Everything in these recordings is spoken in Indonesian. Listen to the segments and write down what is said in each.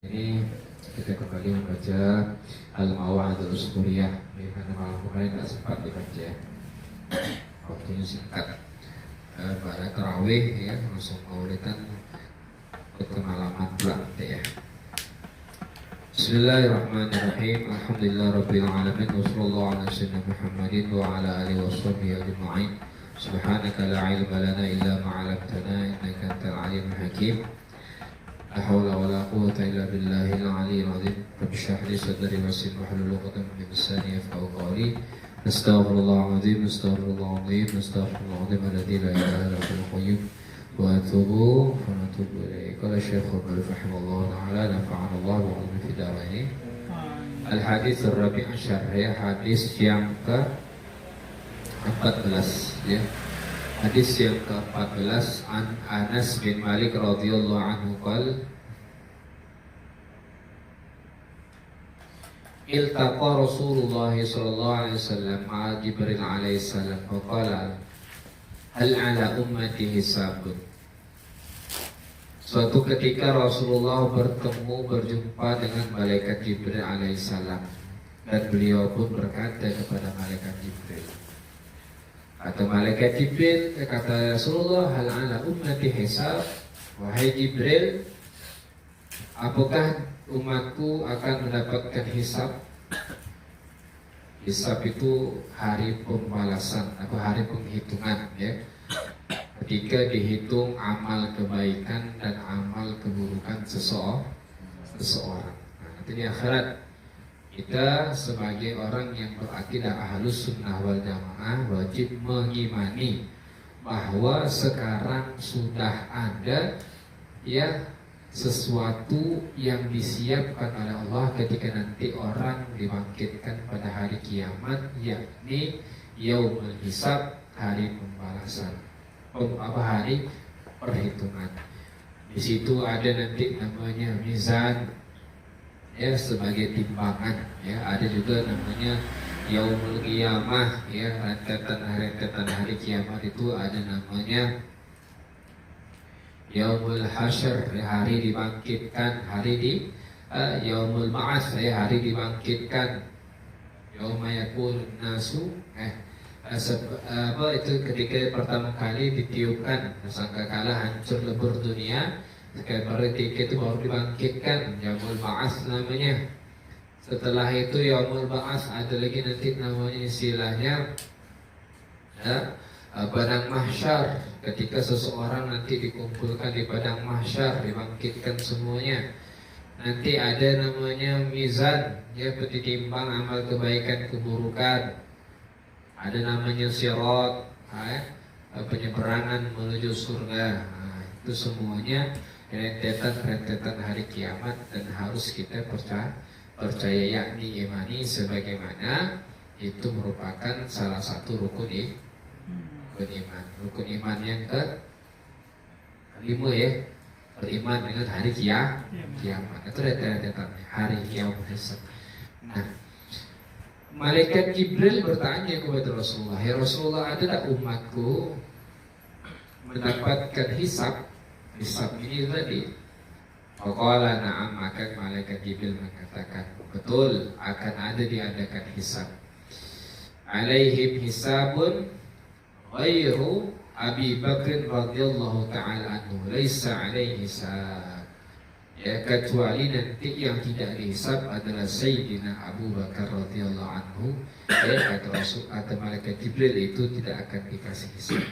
Ini kita kembali membaca Al-Mawa'idul Usbuliyah, karena malam kemarin tidak sempat dibaca. Waktunya singkat. Pada tarawih ya, langsung maulidan kemalaman pula ya. Bismillahirrahmanirrahim. Alhamdulillah Rabbil Alamin. Wassallallahu ala sayyidina Muhammadin wa ala alihi washabihi ajma'in. Subhanaka la ilma lana illa ma 'allamtana innaka antal alimul hakim. La haula wa la quwwata illa billahil aliyyil azim. Rabbi shrah li sadri wa yassir li amri wahlul 'uqdatam min lisani yafqahu qawli. Astaghfirullahaladzim, astaghfirullahaladzim, astaghfirullahaladzim alladzi la ilaha illa huwal qayyum wa atubu ilaih. Qala Syekh Muhammad rahimahullah taala nafa'ana Allah wa ulum fi darain. Al-hadits ar-rabi' asyar, ya, hadis yang ke-14 ya. Hadis yang ke-14 an Anas bin Malik radhiyallahu anhu qala iltaqa Rasulullah sallallahu alaihi wasallam ma'a Jibril alaihi salam faqala hal ala ummati hisabun. Suatu ketika Rasulullah berjumpa dengan malaikat Jibril alaihi salam, dan beliau pun berkata kepada malaikat Jibril, kata malaikat Jibril, kata Rasulullah, hal ala ummati hisab. Wahai Jibril, apakah umatku akan mendapatkan hisab? Hisab itu hari pembalasan atau hari penghitungan ya. Ketika dihitung amal kebaikan dan amal keburukan seseorang. Nah, nanti di akhirat kita sebagai orang yang berakidah Ahlus Sunnah wal Jamaah wajib mengimani bahwa sekarang sudah ada ya sesuatu yang disiapkan oleh Allah ketika nanti orang dibangkitkan pada hari kiamat, yakni yaumul hisab, hari pembalasan, hari perhitungan. Di situ ada nanti namanya mizan ya, sebagai timbangan ya. Ada juga namanya yaumul qiyamah ya, rentetan hari kiamat itu ada namanya yaumul hasyr, hari dibangkitkan, yaumul ba'ats ya, hari dibangkitkan, yauma yakunun nasu itu ketika pertama kali ditiupkan sangkakala hancur lebur dunia. Ketika itu baru dibangkitkan, yaumul ba'ats namanya. Setelah itu yaumul ba'ats ada lagi nanti namanya istilahnya padang mahsyar, ketika seseorang nanti dikumpulkan di padang mahsyar, dibangkitkan semuanya. Nanti ada namanya mizan ya, ditimbang amal kebaikan keburukan. Ada namanya sirat penyeberangan menuju surga. Nah, itu semuanya rentetan hari kiamat, dan harus kita percaya yakni imani, sebagaimana itu merupakan salah satu rukun iman. Rukun iman yang kelima ya, beriman dengan hari kiamat. Itu rentetan hari kiamat. Nah, malaikat Jibril bertanya kepada Rasulullah, ya Rasulullah, ada tak umatku mendapatkan hisab ini tadi? Faqala na'am, maka malaikat Jibril mengatakan, betul, akan ada diadakan hisab. Alaihim hisabun ghairu Abi Bakr radhiyallahu ta'ala anhu laisa alaihi hisab. Ya, kecuali nanti yang tidak dihisab adalah Sayyidina Abu Bakar radhiyallahu anhu. Ya, kata Rasul, kata malaikat Jibril, itu tidak akan dikasih hisab.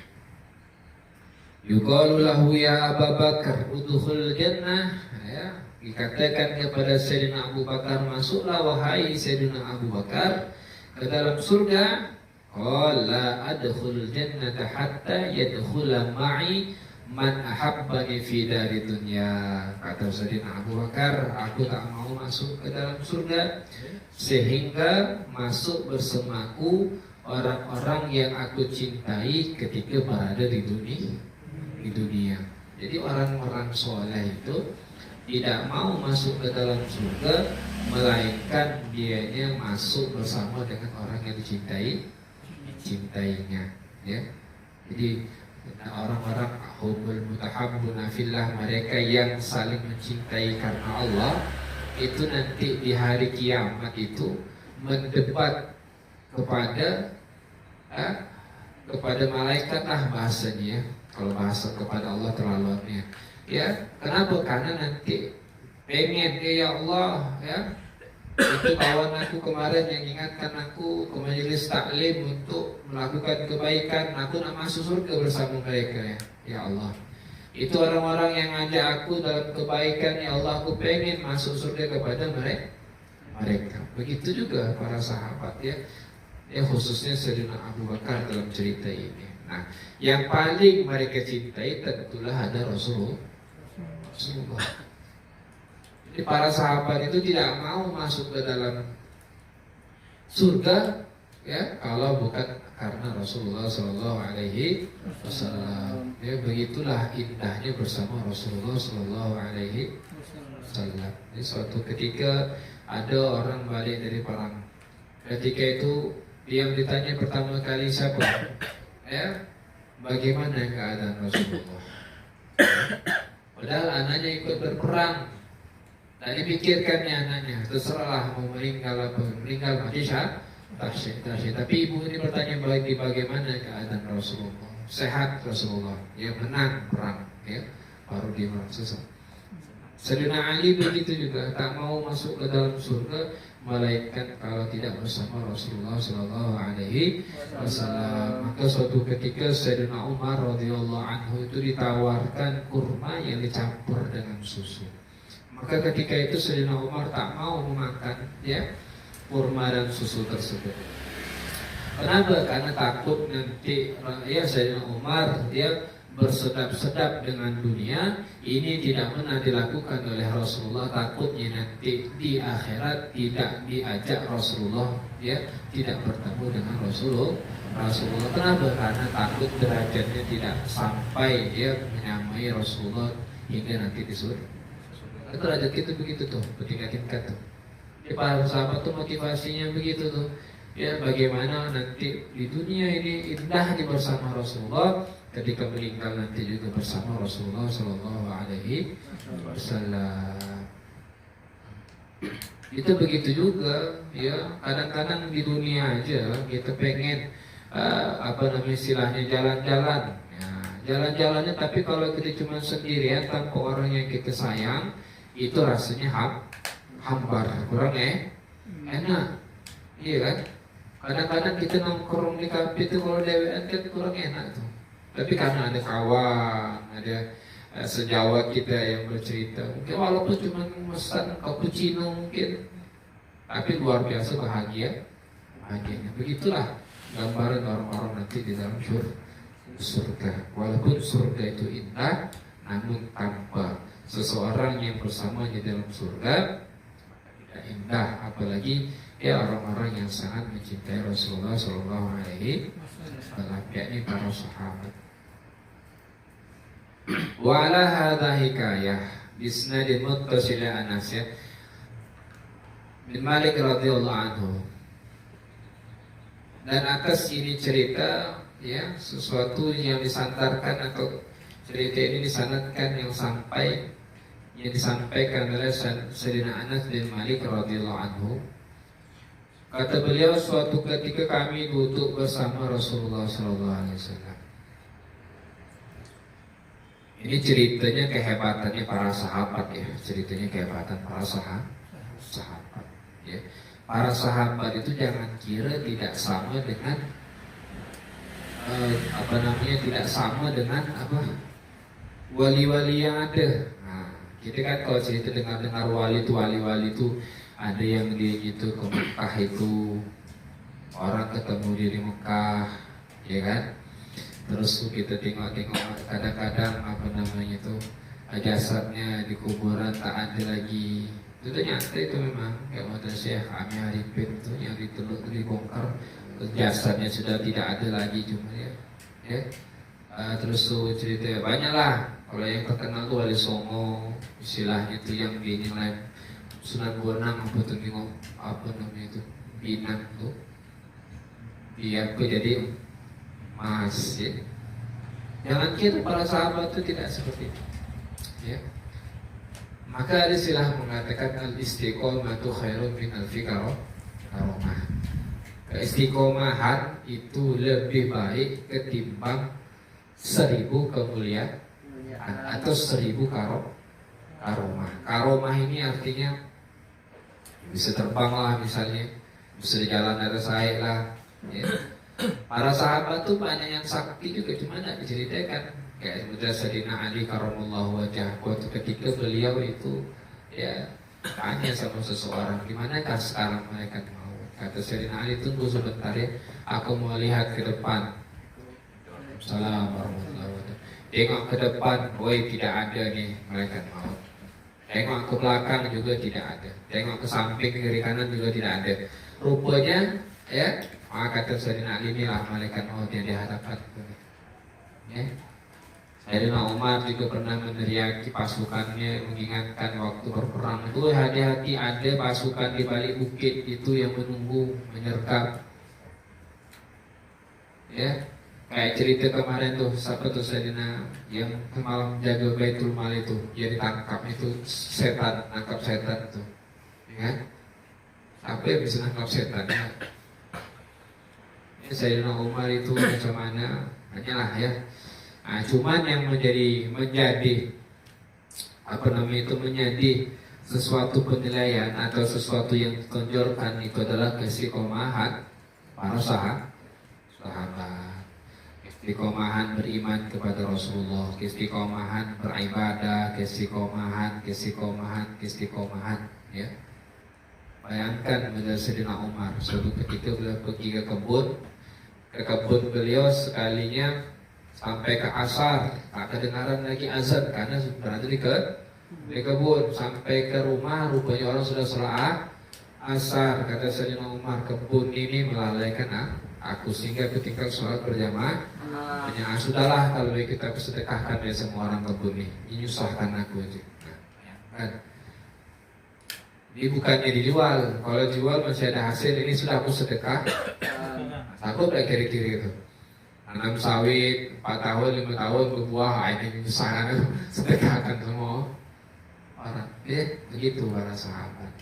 Yuqalu lahu ya Abu Bakar udkhul jannah, ya, dikatakan kepada Sayyidina Abu Bakar, masuklah wahai Sayyidina Abu Bakar ke dalam surga. Qala adkhulul jannata hatta yadkhula ma'i man ahabbani fi dari dunya. Kata Sayyidina Abu Bakar, aku tak mau masuk ke dalam surga sehingga masuk bersamaku orang-orang yang aku cintai ketika berada di dunia. Jadi orang-orang soleh itu tidak mau masuk ke dalam surga, melainkan dianya masuk bersama dengan orang yang dicintainya ya. Jadi orang-orang hubul mutahabbuna fillah, mereka yang saling mencintai karena Allah, itu nanti di hari kiamat itu mendebat kepada kepada malaikat bahasanya ya. Kalau bahasa kepada Allah terlaluannya ya. Kenapa? Karena nanti pengen ya Allah ya, itu kawan aku kemarin yang ingatkan aku ke majelis taklim untuk melakukan kebaikan, aku nak masuk surga bersama mereka ya. Ya Allah, itu orang-orang yang ngajak aku dalam kebaikan ya Allah, aku pengen masuk surga kepada mereka. Begitu juga para sahabat ya. Ya khususnya Sayyidina Abu Bakar dalam cerita ini. Nah, yang paling mereka cintai tentulah ada Rasulullah. Jadi para sahabat itu tidak mau masuk ke dalam surga ya kalau bukan karena Rasulullah Shallallahu Alaihi Wasallam. Ya begitulah indahnya bersama Rasulullah Shallallahu Alaihi Wasallam. Jadi suatu ketika ada orang balik dari perang. Ketika itu dia ditanya pertama kali siapa? Ya, bagaimana keadaan Rasulullah? Padahal anaknya ikut berperang. Dan dipikirkannya anaknya, terserahlah mau meninggal apa meninggal mati syahid. Tapi ibu ini bertanya bagaimana keadaan Rasulullah? Sehat Rasulullah, ya menang perang, ya baru dia merasa. Sayyidina Ali begitu juga, tak mau masuk ke dalam surga malaikat kalau tidak bersama Rasulullah Sallallahu Alaihi Wasallam. Maka suatu ketika Sayyidina Umar radhiyallahu anhu itu ditawarkan kurma yang dicampur dengan susu. Maka ketika itu Sayyidina Umar tak mau memakan ya kurma dan susu tersebut. Kenapa? Karena takut nanti ya Sayyidina Umar dia bersedap-sedap dengan dunia. Ini tidak pernah dilakukan oleh Rasulullah. Takutnya nanti di akhirat tidak diajak Rasulullah ya, tidak bertemu dengan Rasulullah. Kenapa? Karena takut derajatnya tidak sampai dia menyamai Rasulullah hingga nanti di surga. Itu derajat kita begitu tuh, bertingkat-tingkat tuh. Di para sahabat tuh motivasinya begitu tuh. Ya bagaimana nanti di dunia ini indah di bersama Rasulullah, ketika meninggal nanti juga bersama Rasulullah Sallallahu Alaihi Wasallam. Itu begitu juga ya. Kadang-kadang di dunia aja kita pengen istilahnya jalan-jalan. Ya, jalan-jalannya tapi kalau kita cuma sendirian tanpa orang yang kita sayang, itu rasanya hambar, kurang enak. Iya kan? Kadang-kadang kita nongkrong di kafe itu kalau dewean kan kurang enak tuh. Tapi karena ada kawan, ada sejawat kita yang bercerita, mungkin walaupun cuma memesan cappuccino mungkin, tapi luar biasa bahagianya. Begitulah gambaran orang-orang nanti di dalam surga. Walaupun surga itu indah, namun tanpa seseorang yang bersamanya dalam surga tidak indah, apalagi ya orang-orang yang sangat mencintai Rasulullah Sallallahu Alaihi Wasallam, yakni para sahabat. Wa ala hadha hikayah bisnadin muttasil Anas ya bin Malik radhiyallahu anhu. Dan atas ini cerita ya, sesuatu yang disandarkan atau cerita ini disanadkan yang disampaikan oleh Sayyidina Anas bin Malik radhiyallahu anhu. Kata beliau, suatu ketika kami duduk bersama Rasulullah SAW. Ini ceritanya kehebatannya para sahabat ya, ceritanya kehebatan para sahabat. Ya. Para sahabat itu jangan kira tidak sama dengan tidak sama dengan wali-wali yang ada. Nah, kita kan kalau cerita dengar wali itu ada yang dia gitu ke Mekah itu orang ketemu dia di Mekah, ya kan? Terus kita tengok-tengok kadang-kadang jasadnya di kuburan tak ada lagi. Itu ternyata itu memang kayak kata Syekh Ami Arifin itu yang diteluk dibongkar, jasadnya sudah tidak ada lagi cuma ya. Terus cerita banyaklah. Kalau yang terkenal tuh Wali Songo, istilahnya itu yang dinilai Sunan Bonang itu Pinang tuh biar jadi emas ya. Jangan kira para sahabat itu tidak seperti itu ya. Maka ada istilah mengatakan al-istiqomatu khairun min alfi karomah. Keistiqomahan itu lebih baik ketimbang 1000 kemuliaan atau 1000 karomah. Karomah ini artinya bisa terbang lah misalnya, bisa jalan atas air lah. Ya. Para sahabat tuh banyak yang sakti juga, cuma tidak diceritakan. Kayak seperti Sayyidina Ali karamallahu wajhah, waktu ketika beliau itu ya tanya sama seseorang, dimanakah sekarang malaikat maut? Kata Sayyidina Ali, tunggu sebentar ya, aku mau lihat ke depan. Assalamualaikum warahmatullahi wabarakatuh. Tengok ke depan, woi tidak ada nih malaikat maut. Tengok ke belakang juga tidak ada. Tengok ke samping, ke kiri kanan juga tidak ada. Rupanya ya, kata Sayyidina Ali, inilah malaikat maut yang dihadapkan. Ya. Sayyidina Umar juga pernah meneriaki pasukannya, mengingatkan waktu berperang itu hati-hati, ada pasukan di balik bukit itu yang menunggu menyergap. Ya, kayak cerita kemarin tuh, siapa tuh Sayyidina yang malam jaga Baitul Mal itu, dia ditangkap itu setan, nangkap setan tuh, ya. Apa yang bisa nangkap setan? Ya, Sayyidina Umar itu macam mana? Hanyalah ya. Nah, cuman yang menjadi apa namanya itu, menjadi sesuatu penilaian atau sesuatu yang ditonjolkan itu adalah keistiqomahan para sahabat, keistiqomahan beriman kepada Rasulullah, keistiqomahan beribadah, keistiqomahan, ya. Bayangkan pada Sayyidina Umar, suatu ketika beliau pergi ke kebun beliau sekalinya sampai ke asar, tak kedengaran lagi azan karena berada di kebun. Sampai ke rumah, rupanya orang sudah sholat asar. Kata Sayyidina Umar, kebun ini melalaikan aku sehingga ketika sholat berjamaah. Sudahlah kalau kita sedekahkan ya semua orang kebun ini, menyusahkan aku aja. Nah, ini bukannya dijual, kalau dijual masih ada hasil. Ini sudah aku sedekah, takut gak kiri-kiri itu. Tanam sawit 4 tahun, 5 tahun berbuah, ini misalnya sedekahkan semua orang. Begitu para sahabat,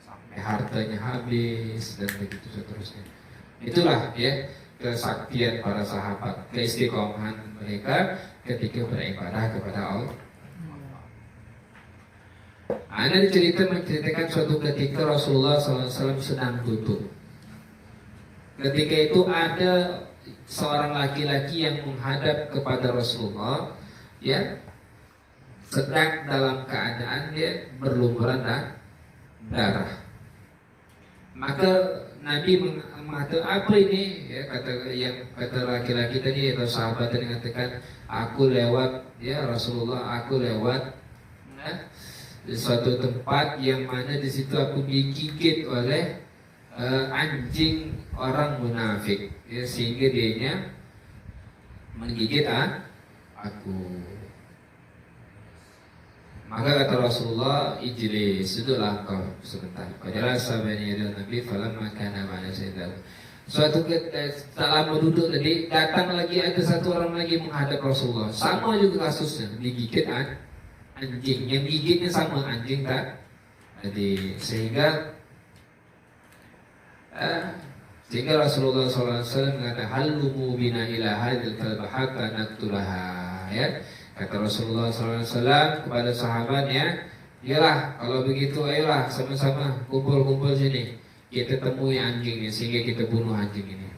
sampai hartanya habis dan begitu seterusnya. Itulah ya kesaktian para sahabat, keistiqomahan mereka ketika beribadah kepada Allah. Ada menceritakan suatu ketika Rasulullah SAW sedang duduk. Ketika itu ada seorang laki-laki yang menghadap kepada Rasulullah, ya, sedang dalam keadaan dia berlumuran darah. Maka Nabi mengatakan, apa ini? Ya, kata laki-laki tadi atau sahabat tadi mengatakan, aku lewat, ya Rasulullah, aku lewat di suatu tempat yang mana di situ aku digigit oleh anjing orang munafik, ya, sehingga dianya menggigit aku. Maka kata Rasulullah, ijlis, duduklah kau sebentar. Fajalasa baina yaday Nabi falamma kana ma'ana sayyidahu. Suatu tak lama duduk tadi, datang lagi ada satu orang lagi menghadap Rasulullah. Sama juga kasusnya, digigit anjing. Yang gigitnya sama anjing tak? Jadi sehingga Rasulullah SAW mengatakan, halumu bina ila hadil kalbahaka naktulaha, ya. Kata Rasulullah SAW kepada sahabatnya, iyalah kalau begitu ayolah sama-sama kumpul-kumpul sini, kita temui anjingnya sehingga kita bunuh anjing ini.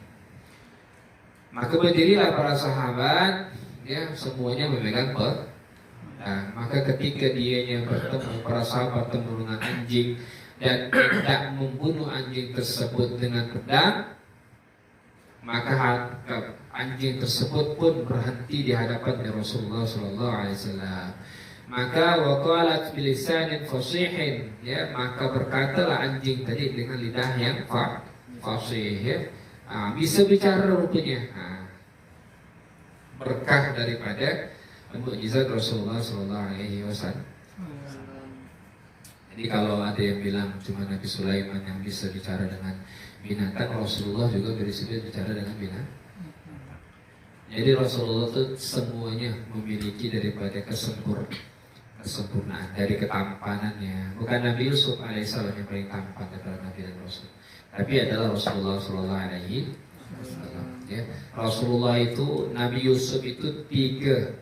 Maka berdirilah para sahabat, ya, semuanya memegang pedang. Maka ketika dianya bertemu, para sahabat bertemu dengan anjing dan tidak membunuh anjing tersebut dengan pedang, maka anjing tersebut pun berhenti di hadapan Rasulullah SAW. Maka waqalat bilisanin fasihin, ya, maka berkatalah anjing tadi dengan lidah yang fasih, ya. Bisa bicara rupanya. Berkah daripada mukjizat Rasulullah SAW. Jadi kalau ada yang bilang cuma Nabi Sulaiman yang bisa bicara dengan binatang, Rasulullah juga bisa bicara dengan binatang. Jadi Rasulullah itu semuanya memiliki daripada kesempurnaan, dari ketampanannya. Bukan Nabi Yusuf alaihissalam yang paling tampan daripada Nabi dan Rasul, tapi adalah Rasulullah Shallallahu Alaihi Wasallam. Ya. Rasulullah itu, Nabi Yusuf itu tiga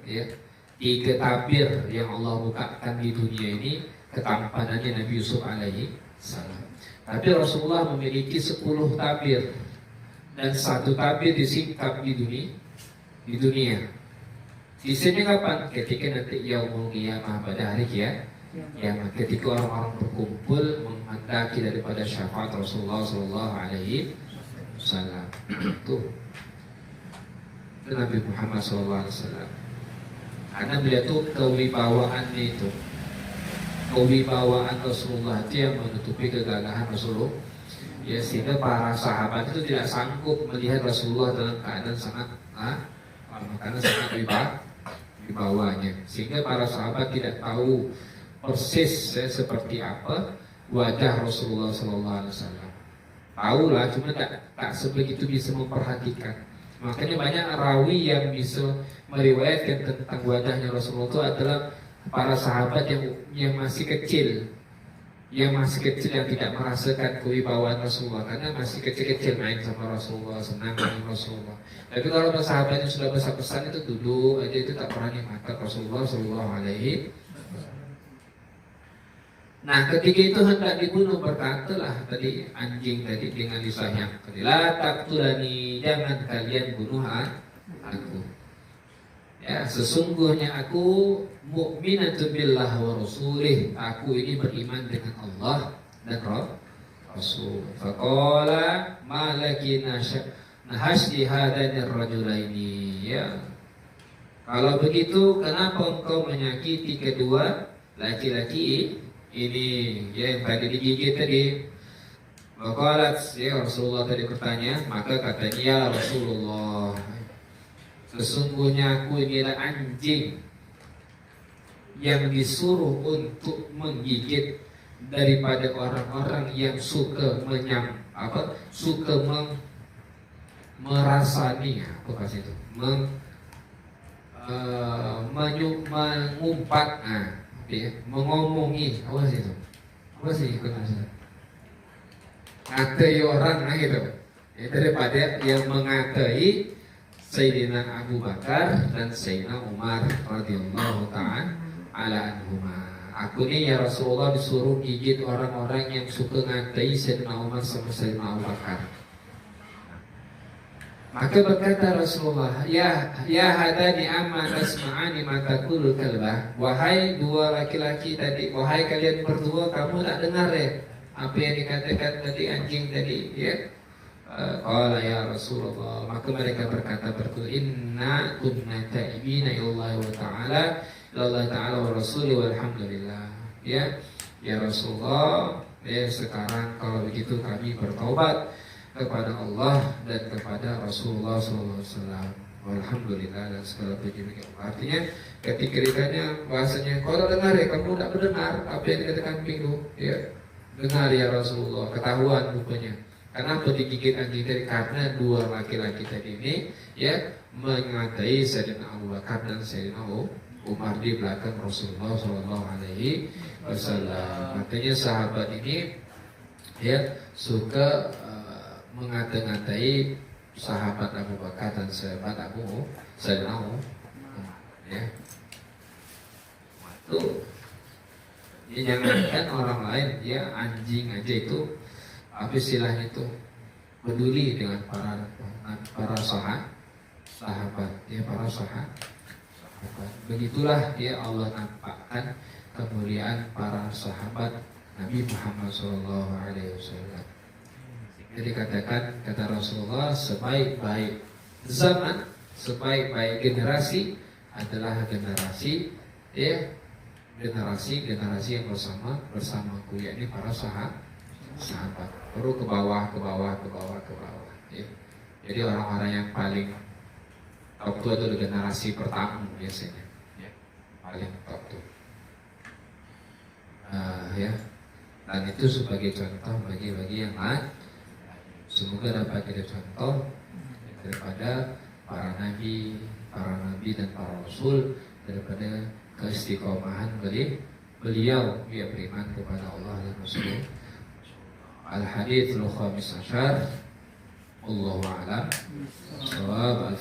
tabir yang Allah bukakan di dunia ini, ketampanannya Nabi Yusuf alaihi salam. Tapi Rasulullah memiliki 10 tabir dan satu tabir disingkap di dunia. Sisanya kapan? Ketika nanti yaumul qiyamah, pada hari kiamat, ketika orang-orang berkumpul menghendaki daripada syafaat Rasulullah Sallallahu Alaihi Wasallam. Tuh, itu Nabi Muhammad Sallallahu Alaihi Wasallam. Karena beliau tuh kewibawaannya itu, kewibawaan Rasulullah itu yang menutupi kegagahan Rasulullah. Ya, sehingga para sahabat itu tidak sanggup melihat Rasulullah dalam keadaan sangat karena sangat wibawanya, sehingga para sahabat tidak tahu persis seperti apa wajah Rasulullah Sallallahu Alaihi Wasallam. Tahu lah, cuma tak sebegitu bisa memperhatikan. Makanya banyak rawi yang bisa meriwayatkan tentang wajahnya Rasulullah itu adalah para sahabat yang masih kecil, yang tidak merasakan kewibawaan Rasulullah, karena masih kecil-kecil main sama Rasulullah, senang dengan Rasulullah. Tapi kalau sahabat yang sudah besar-besar itu duduk aja, itu tak pernah melihat Rasulullah Sallallahu Alaihi. Nah, ketika itu hendak dibunuh, berkatalah tadi anjing tadi dengan lisannya, la taqtulani, jangan kalian bunuh aku. Ya, sesungguhnya aku mukminatu billah wa rasulih, aku ini beriman dengan Allah dan Rasul. Faqala malaki nahasyi hadanir rajulaini. Ya, kalau begitu kenapa engkau menyakiti kedua laki-laki ini, ya, yang tadi digigit tadi? Maka ya Rasulullah tadi bertanya, maka katanya, ya Rasulullah, sesungguhnya aku inilah anjing yang disuruh untuk menggigit daripada orang-orang yang suka merasani, apa kasih itu, mengumpat, ya, mengomongi, apa sih itu? Apa sih ngatai orang, gitu. Ya, daripada yang mengatai Sayyidina Abu Bakar dan Sayyidina Umar radhiyallahu ta'ala anhuma. Aku ini ya Rasulullah disuruh gigit orang-orang yang suka ngatai Sayyidina Umar sama Sayyidina Abu Bakar. Maka berkata Rasulullah, ya hadani amma tasma'ani ma taqulu kalbah. Wahai dua laki-laki tadi, wahai kalian berdua, kamu tak dengar ya apa yang dikatakan tadi anjing tadi, ya? Qala ya Rasulullah, maka mereka berkata inna kunna ta'ibina ilallah wa ta'ala, ilallah ta'ala wa rasuli walhamdulillah. Ya Rasulullah, ya sekarang kalau begitu kami bertaubat kepada Allah dan kepada Rasulullah SAW. Alhamdulillah dan segala puji bagi Allah. Artinya ketika ditanya bahasanya, kalau dengar ya, kamu tidak mendengar apa yang dikatakan pingu, ya dengar ya Rasulullah, ketahuan rupanya. Kenapa digigit anjing tadi? Karena dua laki-laki tadi ini, ya, mengatai Sayyidina Abu Bakar dan Sayyidina Umar di belakang Rasulullah SAW. Makanya sahabat ini, ya, suka mengata-ngatai sahabat Abu Bakar dan sahabat Sayyidina Umar, ya. Itu jangankan orang lain, ya, anjing aja itu apa istilahnya itu peduli dengan para sahabat, ya, para sahabat. Begitulah ya Allah nampakkan kemuliaan para sahabat Nabi Muhammad SAW. Jadi kata Rasulullah, sebaik-baik zaman, sebaik-baik generasi adalah generasi, ya, generasi yang bersamaku, yakni para sahabat. Baru ke bawah, ya. Jadi orang-orang yang paling top itu adalah generasi pertama biasanya, ya, paling top tuh. Ya, dan itu sebagai contoh bagi yang lain. Semoga dapat kita contoh daripada para nabi dan para rasul, daripada keistiqomahan beliau ya beriman kepada Allah dan Rasul. Al-hadits al-khamis asyar Allahu a'lam. Shawab.